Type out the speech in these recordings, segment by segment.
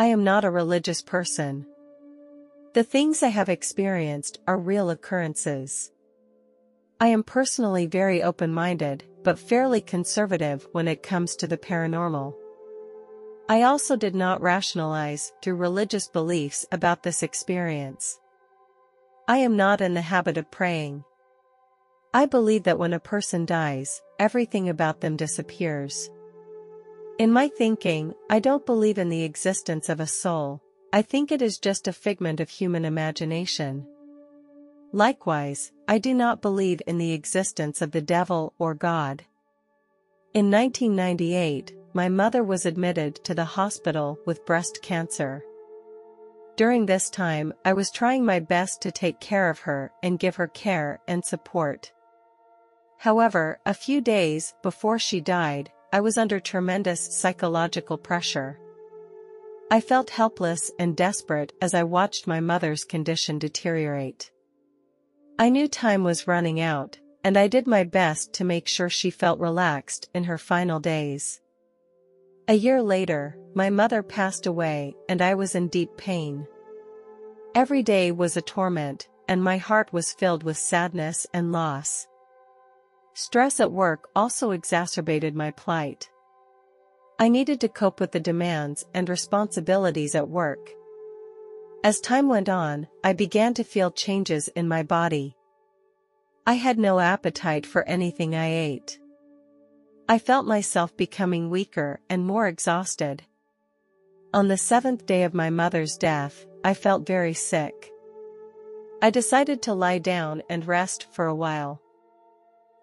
I am not a religious person. The things I have experienced are real occurrences. I am personally very open-minded, but fairly conservative when it comes to the paranormal. I also did not rationalize through religious beliefs about this experience. I am not in the habit of praying. I believe that when a person dies, everything about them disappears. In my thinking, I don't believe in the existence of a soul. I think it is just a figment of human imagination. Likewise, I do not believe in the existence of the devil or God. In 1998, my mother was admitted to the hospital with breast cancer. During this time, I was trying my best to take care of her and give her care and support. However, a few days before she died, I was under tremendous psychological pressure. I felt helpless and desperate as I watched my mother's condition deteriorate. I knew time was running out, and I did my best to make sure she felt relaxed in her final days. A year later, my mother passed away and I was in deep pain. Every day was a torment, and my heart was filled with sadness and loss. Stress at work also exacerbated my plight. I needed to cope with the demands and responsibilities at work. As time went on, I began to feel changes in my body. I had no appetite for anything I ate. I felt myself becoming weaker and more exhausted. On the 7th day of my mother's death, I felt very sick. I decided to lie down and rest for a while.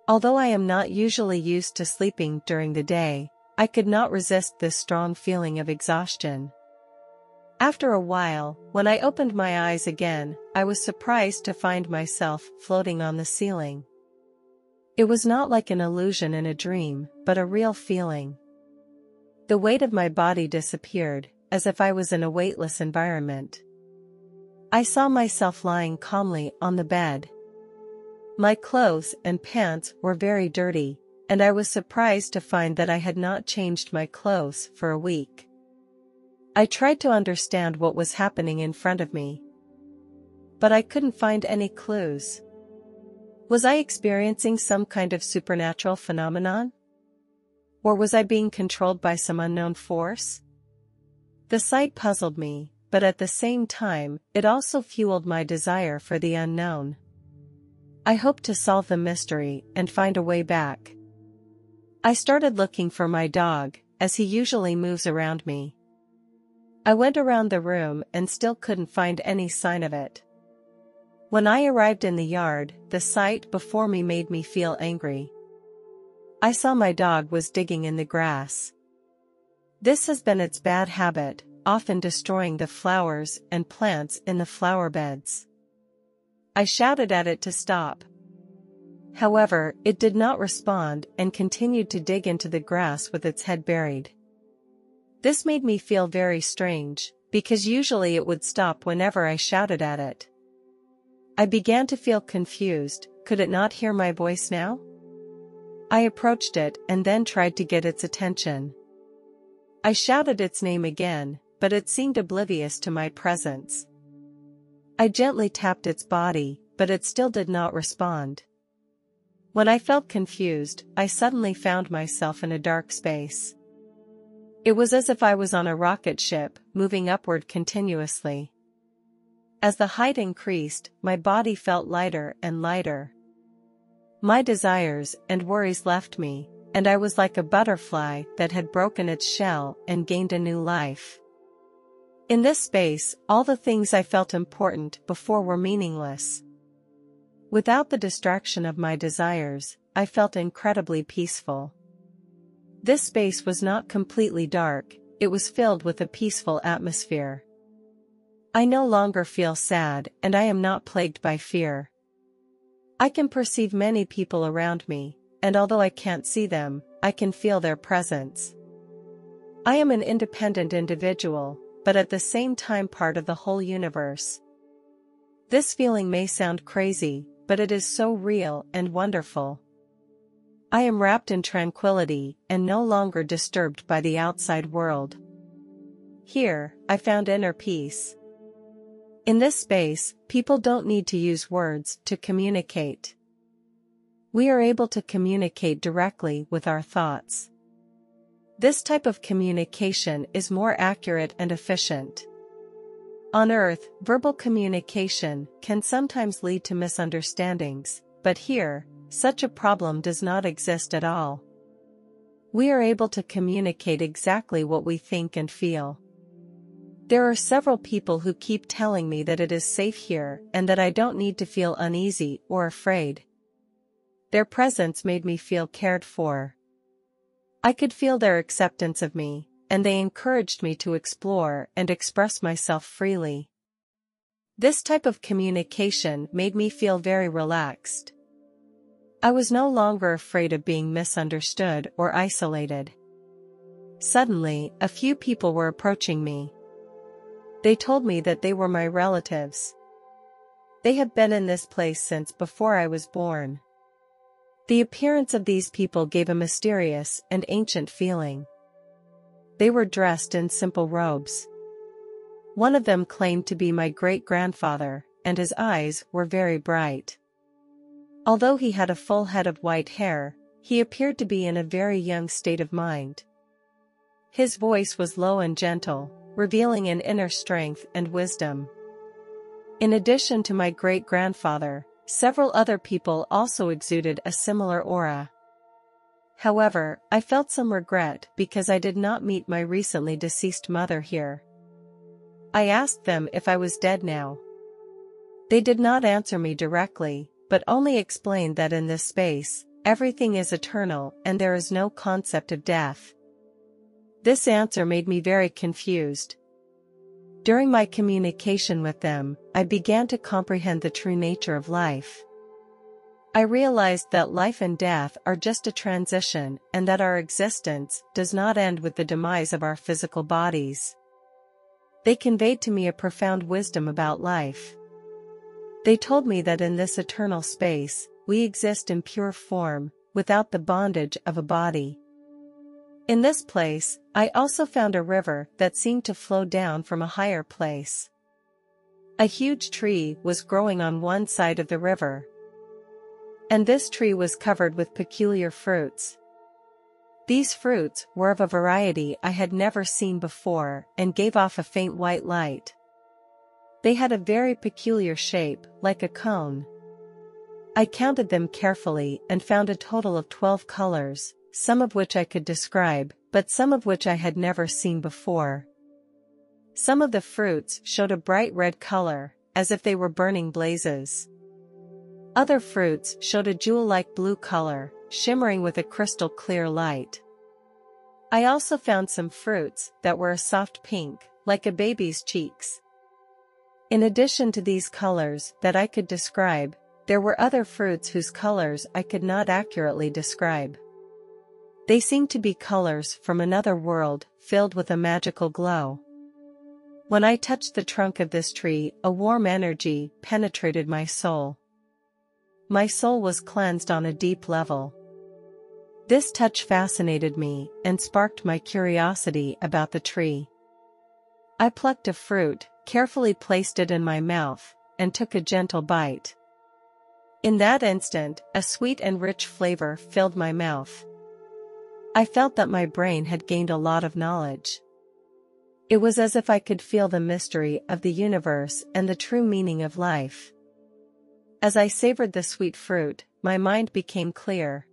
Although I am not usually used to sleeping during the day, I could not resist this strong feeling of exhaustion. After a while, when I opened my eyes again, I was surprised to find myself floating on the ceiling. It was not like an illusion in a dream, but a real feeling. The weight of my body disappeared, as if I was in a weightless environment. I saw myself lying calmly on the bed. My clothes and pants were very dirty, and I was surprised to find that I had not changed my clothes for a week. I tried to understand what was happening in front of me, but I couldn't find any clues. Was I experiencing some kind of supernatural phenomenon? Or was I being controlled by some unknown force? The sight puzzled me, but at the same time, it also fueled my desire for the unknown. I hoped to solve the mystery and find a way back. I started looking for my dog, as he usually moves around me. I went around the room and still couldn't find any sign of it. When I arrived in the yard, the sight before me made me feel angry. I saw my dog was digging in the grass. This has been its bad habit, often destroying the flowers and plants in the flower beds. I shouted at it to stop. However, it did not respond and continued to dig into the grass with its head buried. This made me feel very strange, because usually it would stop whenever I shouted at it. I began to feel confused. Could it not hear my voice now? I approached it and then tried to get its attention. I shouted its name again, but it seemed oblivious to my presence. I gently tapped its body, but it still did not respond. When I felt confused, I suddenly found myself in a dark space. It was as if I was on a rocket ship, moving upward continuously. As the height increased, my body felt lighter and lighter. My desires and worries left me, and I was like a butterfly that had broken its shell and gained a new life. In this space, all the things I felt important before were meaningless. Without the distraction of my desires, I felt incredibly peaceful. This space was not completely dark, it was filled with a peaceful atmosphere. I no longer feel sad, and I am not plagued by fear. I can perceive many people around me, and although I can't see them, I can feel their presence. I am an independent individual, but at the same time part of the whole universe. This feeling may sound crazy, but it is so real and wonderful. I am wrapped in tranquility and no longer disturbed by the outside world. Here, I found inner peace. In this space, people don't need to use words to communicate. We are able to communicate directly with our thoughts. This type of communication is more accurate and efficient. On Earth, verbal communication can sometimes lead to misunderstandings, but here, such a problem does not exist at all. We are able to communicate exactly what we think and feel. There are several people who keep telling me that it is safe here and that I don't need to feel uneasy or afraid. Their presence made me feel cared for. I could feel their acceptance of me, and they encouraged me to explore and express myself freely. This type of communication made me feel very relaxed. I was no longer afraid of being misunderstood or isolated. Suddenly, a few people were approaching me. They told me that they were my relatives. They had been in this place since before I was born. The appearance of these people gave a mysterious and ancient feeling. They were dressed in simple robes. One of them claimed to be my great-grandfather, and his eyes were very bright. Although he had a full head of white hair, he appeared to be in a very young state of mind. His voice was low and gentle, revealing an inner strength and wisdom. In addition to my great-grandfather, several other people also exuded a similar aura. However, I felt some regret because I did not meet my recently deceased mother here. I asked them if I was dead now. They did not answer me directly, but only explained that in this space, everything is eternal and there is no concept of death. This answer made me very confused. During my communication with them, I began to comprehend the true nature of life. I realized that life and death are just a transition and that our existence does not end with the demise of our physical bodies. They conveyed to me a profound wisdom about life. They told me that in this eternal space, we exist in pure form, without the bondage of a body. In this place, I also found a river that seemed to flow down from a higher place. A huge tree was growing on one side of the river. And this tree was covered with peculiar fruits. These fruits were of a variety I had never seen before and gave off a faint white light. They had a very peculiar shape, like a cone. I counted them carefully and found a total of 12 colors, some of which I could describe, but some of which I had never seen before. Some of the fruits showed a bright red color, as if they were burning blazes. Other fruits showed a jewel-like blue color, shimmering with a crystal-clear light. I also found some fruits that were a soft pink, like a baby's cheeks. In addition to these colors that I could describe, there were other fruits whose colors I could not accurately describe. They seemed to be colors from another world, filled with a magical glow. When I touched the trunk of this tree, a warm energy penetrated my soul. My soul was cleansed on a deep level. This touch fascinated me and sparked my curiosity about the tree. I plucked a fruit, carefully placed it in my mouth, and took a gentle bite. In that instant, a sweet and rich flavor filled my mouth. I felt that my brain had gained a lot of knowledge. It was as if I could feel the mystery of the universe and the true meaning of life. As I savored the sweet fruit, my mind became clear.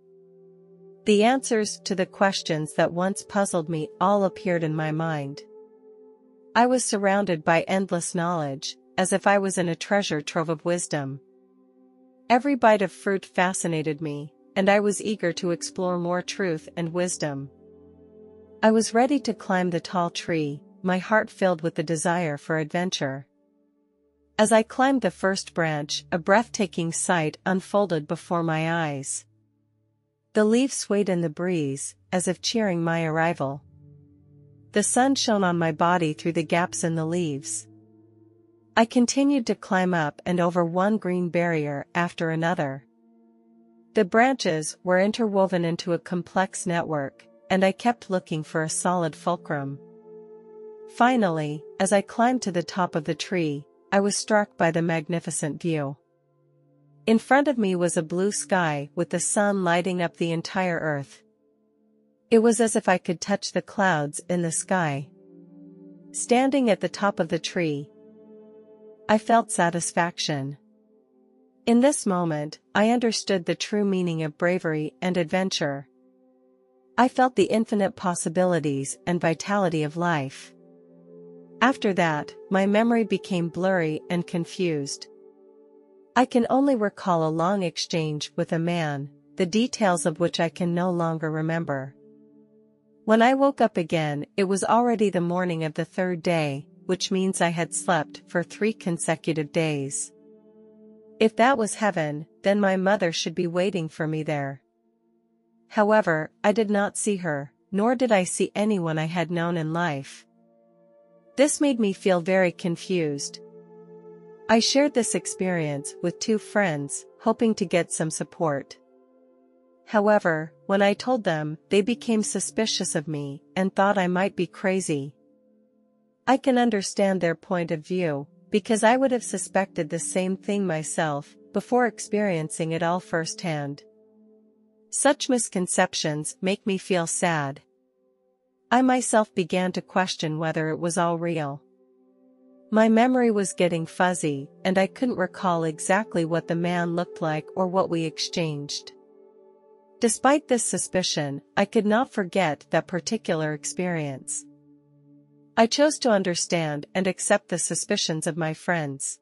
The answers to the questions that once puzzled me all appeared in my mind. I was surrounded by endless knowledge, as if I was in a treasure trove of wisdom. Every bite of fruit fascinated me, and I was eager to explore more truth and wisdom. I was ready to climb the tall tree, my heart filled with the desire for adventure. As I climbed the first branch, a breathtaking sight unfolded before my eyes. The leaves swayed in the breeze, as if cheering my arrival. The sun shone on my body through the gaps in the leaves. I continued to climb up and over one green barrier after another. The branches were interwoven into a complex network, and I kept looking for a solid fulcrum. Finally, as I climbed to the top of the tree, I was struck by the magnificent view. In front of me was a blue sky with the sun lighting up the entire earth. It was as if I could touch the clouds in the sky. Standing at the top of the tree, I felt satisfaction. In this moment, I understood the true meaning of bravery and adventure. I felt the infinite possibilities and vitality of life. After that, my memory became blurry and confused. I can only recall a long exchange with a man, the details of which I can no longer remember. When I woke up again, it was already the morning of the third day, which means I had slept for 3 consecutive days. If that was heaven, then my mother should be waiting for me there. However, I did not see her, nor did I see anyone I had known in life. This made me feel very confused. I shared this experience with 2 friends, hoping to get some support. However, when I told them, they became suspicious of me and thought I might be crazy. I can understand their point of view, because I would have suspected the same thing myself, before experiencing it all firsthand. Such misconceptions make me feel sad. I myself began to question whether it was all real. My memory was getting fuzzy, and I couldn't recall exactly what the man looked like or what we exchanged. Despite this suspicion, I could not forget that particular experience. I chose to understand and accept the suspicions of my friends.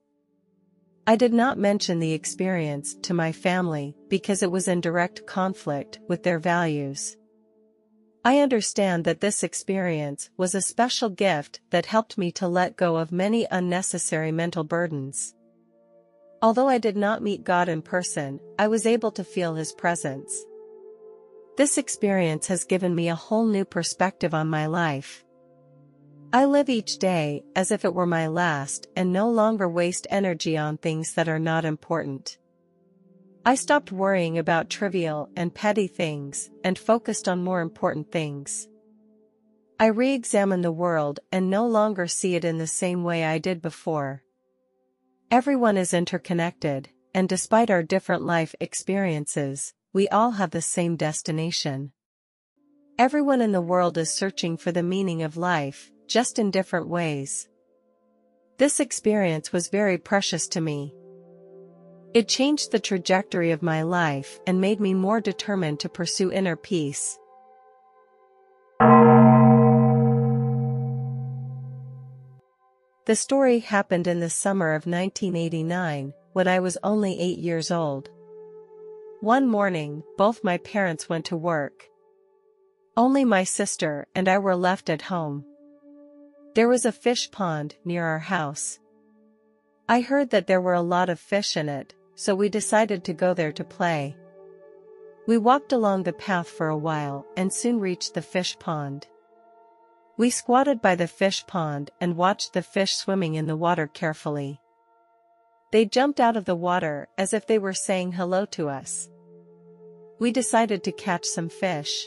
I did not mention the experience to my family because it was in direct conflict with their values. I understand that this experience was a special gift that helped me to let go of many unnecessary mental burdens. Although I did not meet God in person, I was able to feel His presence. This experience has given me a whole new perspective on my life. I live each day as if it were my last and no longer waste energy on things that are not important. I stopped worrying about trivial and petty things and focused on more important things. I re-examine the world and no longer see it in the same way I did before. Everyone is interconnected, and despite our different life experiences, we all have the same destination. Everyone in the world is searching for the meaning of life, just in different ways. This experience was very precious to me. It changed the trajectory of my life and made me more determined to pursue inner peace. The story happened in the summer of 1989, when I was only 8 years old. One morning, both my parents went to work. Only my sister and I were left at home. There was a fish pond near our house. I heard that there were a lot of fish in it, so we decided to go there to play. We walked along the path for a while and soon reached the fish pond. We squatted by the fish pond and watched the fish swimming in the water carefully. They jumped out of the water as if they were saying hello to us. We decided to catch some fish.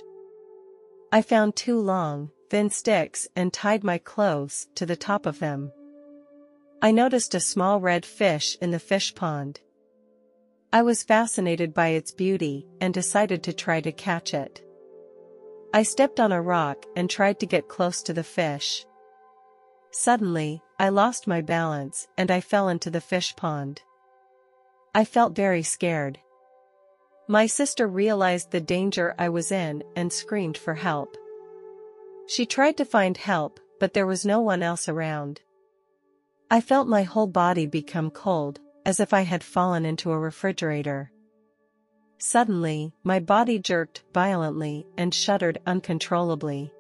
I found 2 long, thin sticks and tied my clothes to the top of them. I noticed a small red fish in the fish pond. I was fascinated by its beauty and decided to try to catch it. I stepped on a rock and tried to get close to the fish. Suddenly, I lost my balance and I fell into the fish pond. I felt very scared. My sister realized the danger I was in and screamed for help. She tried to find help, but there was no one else around. I felt my whole body become cold, as if I had fallen into a refrigerator. Suddenly, my body jerked violently and shuddered uncontrollably.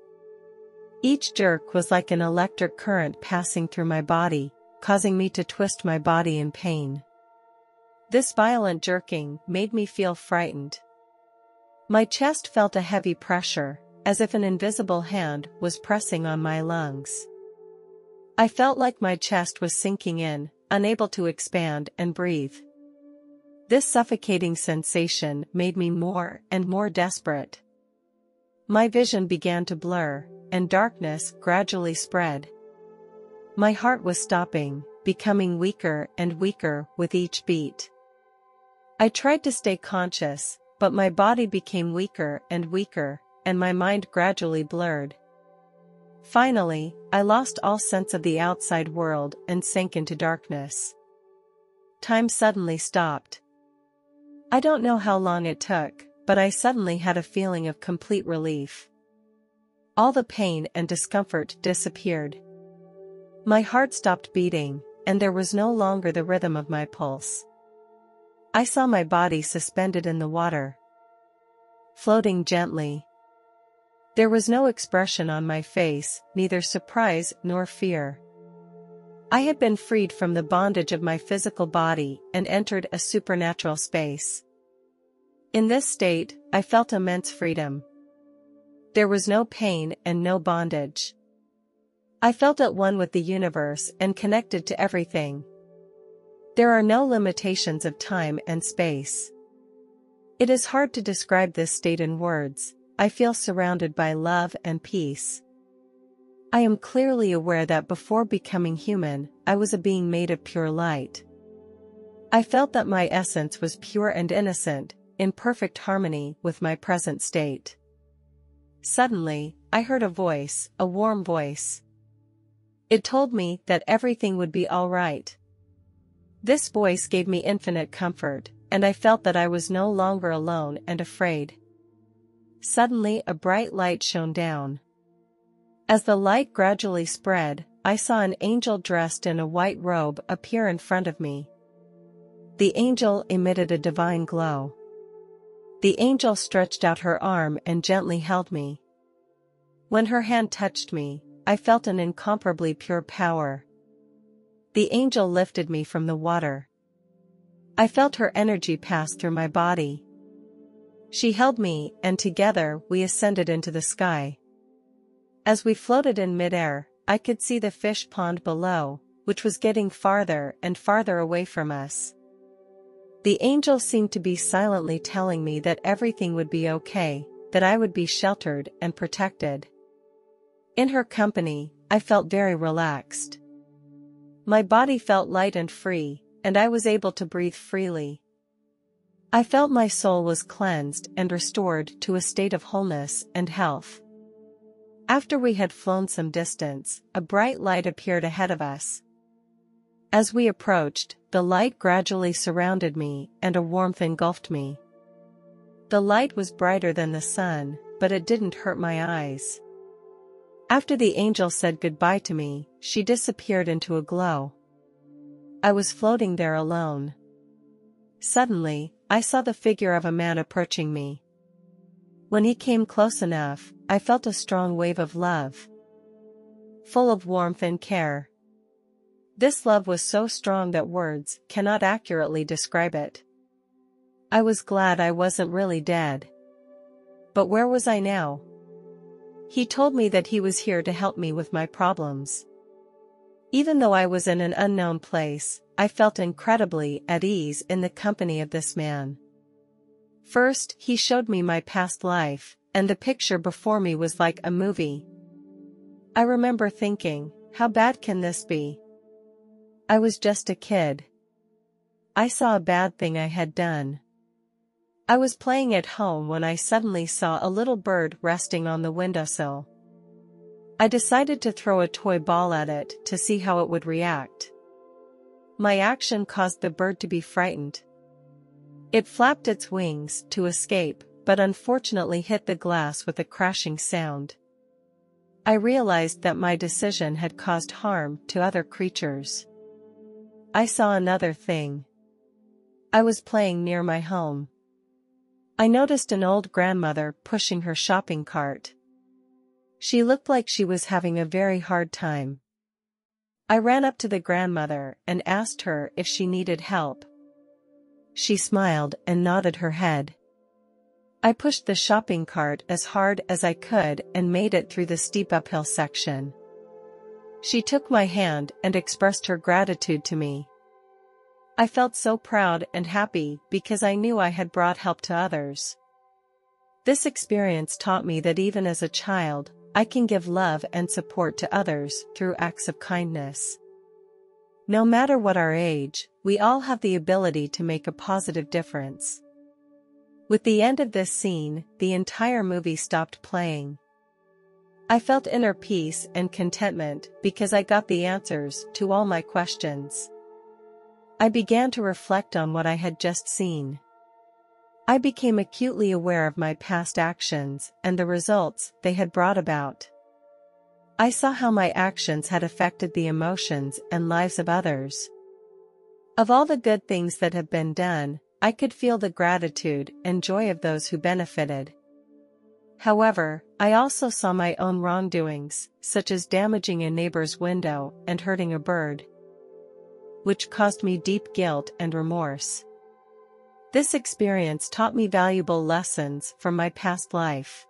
Each jerk was like an electric current passing through my body, causing me to twist my body in pain. This violent jerking made me feel frightened. My chest felt a heavy pressure, as if an invisible hand was pressing on my lungs. I felt like my chest was sinking in, unable to expand and breathe. This suffocating sensation made me more and more desperate. My vision began to blur, and darkness gradually spread. My heart was stopping, becoming weaker and weaker with each beat. I tried to stay conscious, but my body became weaker and weaker, and my mind gradually blurred. Finally, I lost all sense of the outside world and sank into darkness. Time suddenly stopped. I don't know how long it took, but I suddenly had a feeling of complete relief. All the pain and discomfort disappeared. My heart stopped beating, and there was no longer the rhythm of my pulse. I saw my body suspended in the water, floating gently. There was no expression on my face, neither surprise nor fear. I had been freed from the bondage of my physical body and entered a supernatural space. In this state, I felt immense freedom. There was no pain and no bondage. I felt at one with the universe and connected to everything. There are no limitations of time and space. It is hard to describe this state in words. I feel surrounded by love and peace. I am clearly aware that before becoming human, I was a being made of pure light. I felt that my essence was pure and innocent, in perfect harmony with my present state. Suddenly, I heard a voice, a warm voice. It told me that everything would be all right. This voice gave me infinite comfort, and I felt that I was no longer alone and afraid. Suddenly a bright light shone down. As the light gradually spread, I saw an angel dressed in a white robe appear in front of me. The angel emitted a divine glow. The angel stretched out her arm and gently held me. When her hand touched me, I felt an incomparably pure power. The angel lifted me from the water. I felt her energy pass through my body. She held me, and together we ascended into the sky. As we floated in midair, I could see the fish pond below, which was getting farther and farther away from us. The angel seemed to be silently telling me that everything would be okay, that I would be sheltered and protected. In her company, I felt very relaxed. My body felt light and free, and I was able to breathe freely. I felt my soul was cleansed and restored to a state of wholeness and health. After we had flown some distance, a bright light appeared ahead of us. As we approached, the light gradually surrounded me and a warmth engulfed me. The light was brighter than the sun, but it didn't hurt my eyes. After the angel said goodbye to me, she disappeared into a glow. I was floating there alone. Suddenly, I saw the figure of a man approaching me. When he came close enough, I felt a strong wave of love, full of warmth and care. This love was so strong that words cannot accurately describe it. I was glad I wasn't really dead. But where was I now? He told me that he was here to help me with my problems. Even though I was in an unknown place, I felt incredibly at ease in the company of this man. First, he showed me my past life, and the picture before me was like a movie. I remember thinking, how bad can this be? I was just a kid. I saw a bad thing I had done. I was playing at home when I suddenly saw a little bird resting on the windowsill. I decided to throw a toy ball at it to see how it would react. My action caused the bird to be frightened. It flapped its wings to escape, but unfortunately hit the glass with a crashing sound. I realized that my decision had caused harm to other creatures. I saw another thing. I was playing near my home. I noticed an old grandmother pushing her shopping cart. She looked like she was having a very hard time. I ran up to the grandmother and asked her if she needed help. She smiled and nodded her head. I pushed the shopping cart as hard as I could and made it through the steep uphill section. She took my hand and expressed her gratitude to me. I felt so proud and happy because I knew I had brought help to others. This experience taught me that even as a child, I can give love and support to others through acts of kindness. No matter what our age, we all have the ability to make a positive difference. With the end of this scene, the entire movie stopped playing. I felt inner peace and contentment because I got the answers to all my questions. I began to reflect on what I had just seen. I became acutely aware of my past actions and the results they had brought about. I saw how my actions had affected the emotions and lives of others. Of all the good things that have been done, I could feel the gratitude and joy of those who benefited. However, I also saw my own wrongdoings, such as damaging a neighbor's window and hurting a bird, which caused me deep guilt and remorse. This experience taught me valuable lessons from my past life.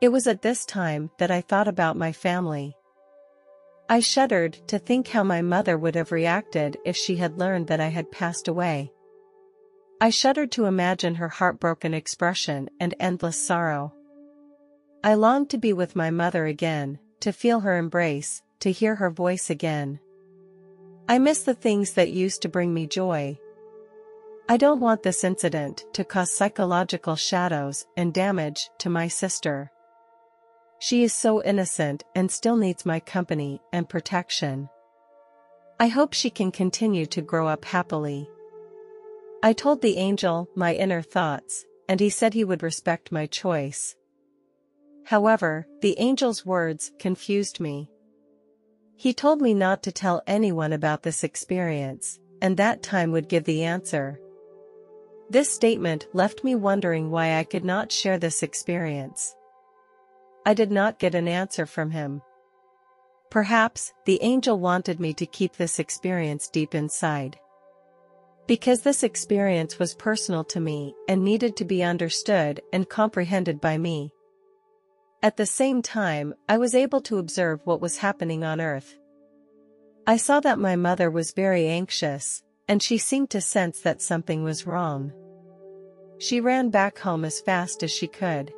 It was at this time that I thought about my family. I shuddered to think how my mother would have reacted if she had learned that I had passed away. I shuddered to imagine her heartbroken expression and endless sorrow. I longed to be with my mother again, to feel her embrace, to hear her voice again. I miss the things that used to bring me joy. I don't want this incident to cause psychological shadows and damage to my sister. She is so innocent and still needs my company and protection. I hope she can continue to grow up happily. I told the angel my inner thoughts, and he said he would respect my choice. However, the angel's words confused me. He told me not to tell anyone about this experience, and that time would give the answer. This statement left me wondering why I could not share this experience. I did not get an answer from him. Perhaps the angel wanted me to keep this experience deep inside. Because this experience was personal to me and needed to be understood and comprehended by me. At the same time, I was able to observe what was happening on Earth. I saw that my mother was very anxious, and she seemed to sense that something was wrong. She ran back home as fast as she could.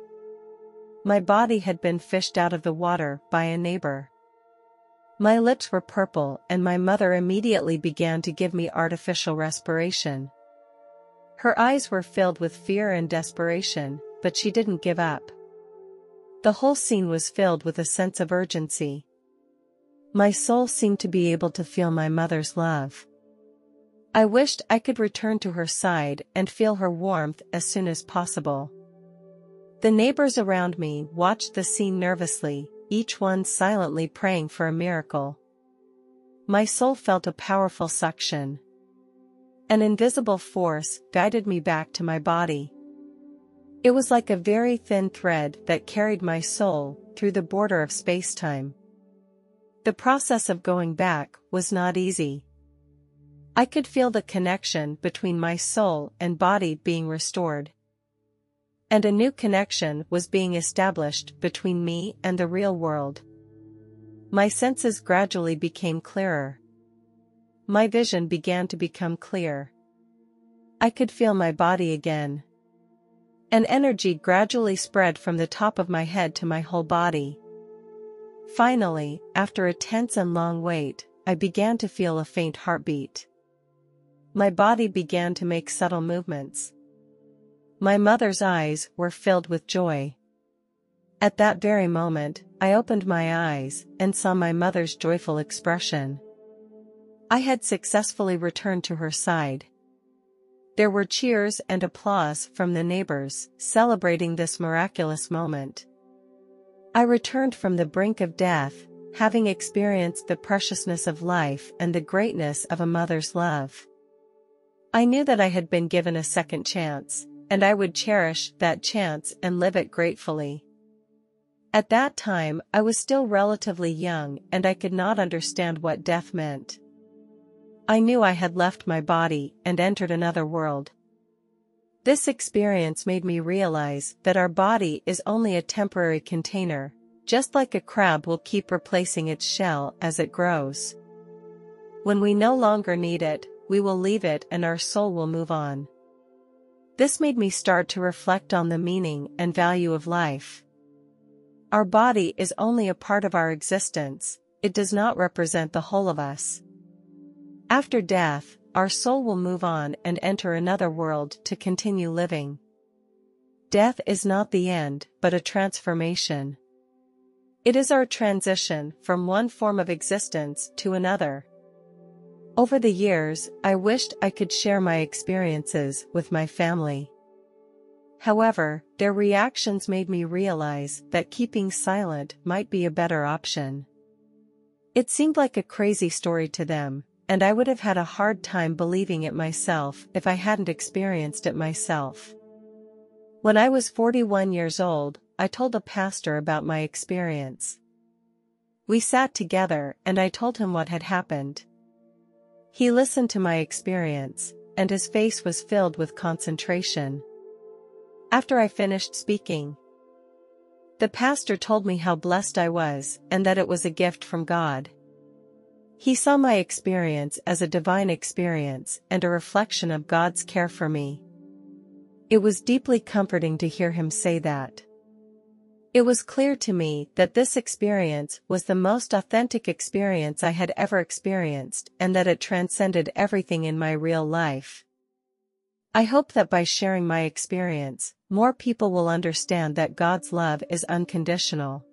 My body had been fished out of the water by a neighbor. My lips were purple and my mother immediately began to give me artificial respiration. Her eyes were filled with fear and desperation, but she didn't give up. The whole scene was filled with a sense of urgency. My soul seemed to be able to feel my mother's love. I wished I could return to her side and feel her warmth as soon as possible. The neighbors around me watched the scene nervously, each one silently praying for a miracle. My soul felt a powerful suction. An invisible force guided me back to my body. It was like a very thin thread that carried my soul through the border of space-time. The process of going back was not easy. I could feel the connection between my soul and body being restored. And a new connection was being established between me and the real world. My senses gradually became clearer. My vision began to become clear. I could feel my body again. An energy gradually spread from the top of my head to my whole body. Finally, after a tense and long wait, I began to feel a faint heartbeat. My body began to make subtle movements. My mother's eyes were filled with joy. At that very moment, I opened my eyes and saw my mother's joyful expression. I had successfully returned to her side. There were cheers and applause from the neighbors, celebrating this miraculous moment. I returned from the brink of death, having experienced the preciousness of life and the greatness of a mother's love. I knew that I had been given a second chance, and I would cherish that chance and live it gratefully. At that time, I was still relatively young and I could not understand what death meant. I knew I had left my body and entered another world. This experience made me realize that our body is only a temporary container, just like a crab will keep replacing its shell as it grows. When we no longer need it, we will leave it and our soul will move on. This made me start to reflect on the meaning and value of life. Our body is only a part of our existence, it does not represent the whole of us. After death, our soul will move on and enter another world to continue living. Death is not the end, but a transformation. It is our transition from one form of existence to another. Over the years, I wished I could share my experiences with my family. However, their reactions made me realize that keeping silent might be a better option. It seemed like a crazy story to them, and I would have had a hard time believing it myself if I hadn't experienced it myself. When I was 41 years old, I told a pastor about my experience. We sat together and I told him what had happened. He listened to my experience, and his face was filled with concentration. After I finished speaking, the pastor told me how blessed I was and that it was a gift from God. He saw my experience as a divine experience and a reflection of God's care for me. It was deeply comforting to hear him say that. It was clear to me that this experience was the most authentic experience I had ever experienced and that it transcended everything in my real life. I hope that by sharing my experience, more people will understand that God's love is unconditional.